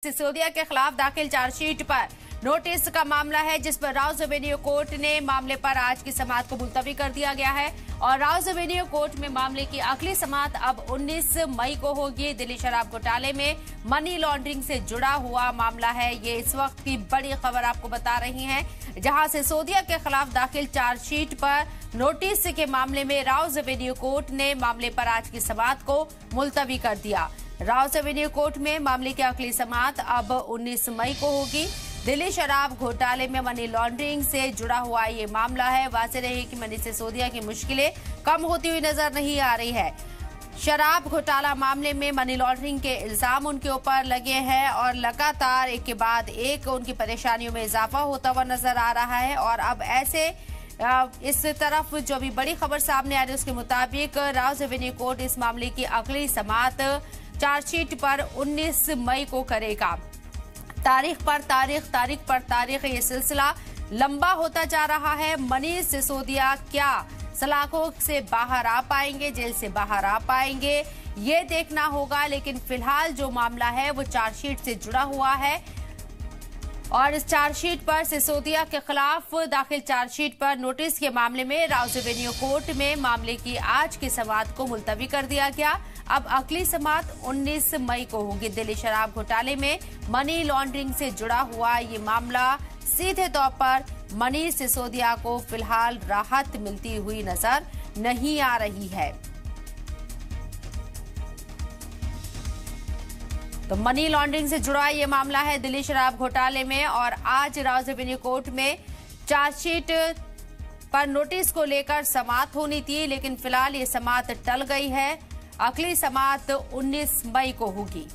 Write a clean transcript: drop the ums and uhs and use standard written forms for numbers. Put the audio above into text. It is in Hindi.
सिसोदिया के खिलाफ दाखिल चार्जशीट पर नोटिस का मामला है, जिस पर राउज एवेन्यू कोर्ट ने मामले पर आज की समाअत को मुलतवी कर दिया गया है और राउज एवेन्यू कोर्ट में मामले की अगली समाअत अब 19 मई को होगी। दिल्ली शराब घोटाले में मनी लॉन्ड्रिंग से जुड़ा हुआ मामला है। ये इस वक्त की बड़ी खबर आपको बता रही हैं, जहां सिसोदिया के खिलाफ दाखिल चार्जशीट पर नोटिस के मामले में राउज एवेन्यू कोर्ट ने मामले पर आज की समाअत को मुलतवी कर दिया। राउज एवेन्यू कोर्ट में मामले की अगली समाअत अब 19 मई को होगी। दिल्ली शराब घोटाले में मनी लॉन्ड्रिंग से जुड़ा हुआ ये मामला है। वाज़ेह रही कि मनीष सिसोदिया की मुश्किलें कम होती हुई नजर नहीं आ रही है। शराब घोटाला मामले में मनी लॉन्ड्रिंग के इल्जाम उनके ऊपर लगे हैं और लगातार एक के बाद एक उनकी परेशानियों में इजाफा होता हुआ नजर आ रहा है। और अब ऐसे इस तरफ जो अभी बड़ी खबर सामने आ रही है, उसके मुताबिक राउज एवेन्यू कोर्ट इस मामले की अगली समाअत चार्जशीट पर 19 मई को करेगा। तारीख पर तारीख ये सिलसिला लंबा होता जा रहा है। मनीष सिसोदिया क्या सलाखों से बाहर आ पाएंगे, जेल से बाहर आ पाएंगे, ये देखना होगा। लेकिन फिलहाल जो मामला है वो चार्जशीट से जुड़ा हुआ है और इस चार्जशीट पर सिसोदिया के खिलाफ दाखिल चार्जशीट पर नोटिस के मामले में राउज एवेन्यू कोर्ट में मामले की आज की समाअत को मुलतवी कर दिया गया। अब अगली समाअत 19 मई को होगी। दिल्ली शराब घोटाले में मनी लॉन्ड्रिंग से जुड़ा हुआ ये मामला सीधे तौर पर मनीष सिसोदिया को फिलहाल राहत मिलती हुई नजर नहीं आ रही है। तो मनी लॉन्ड्रिंग से जुड़ा ये मामला है दिल्ली शराब घोटाले में और आज राउज एवेन्यू कोर्ट में चार्जशीट पर नोटिस को लेकर समाअत होनी थी, लेकिन फिलहाल ये समाअत टल गई है। अगली समाअत 19 मई को होगी।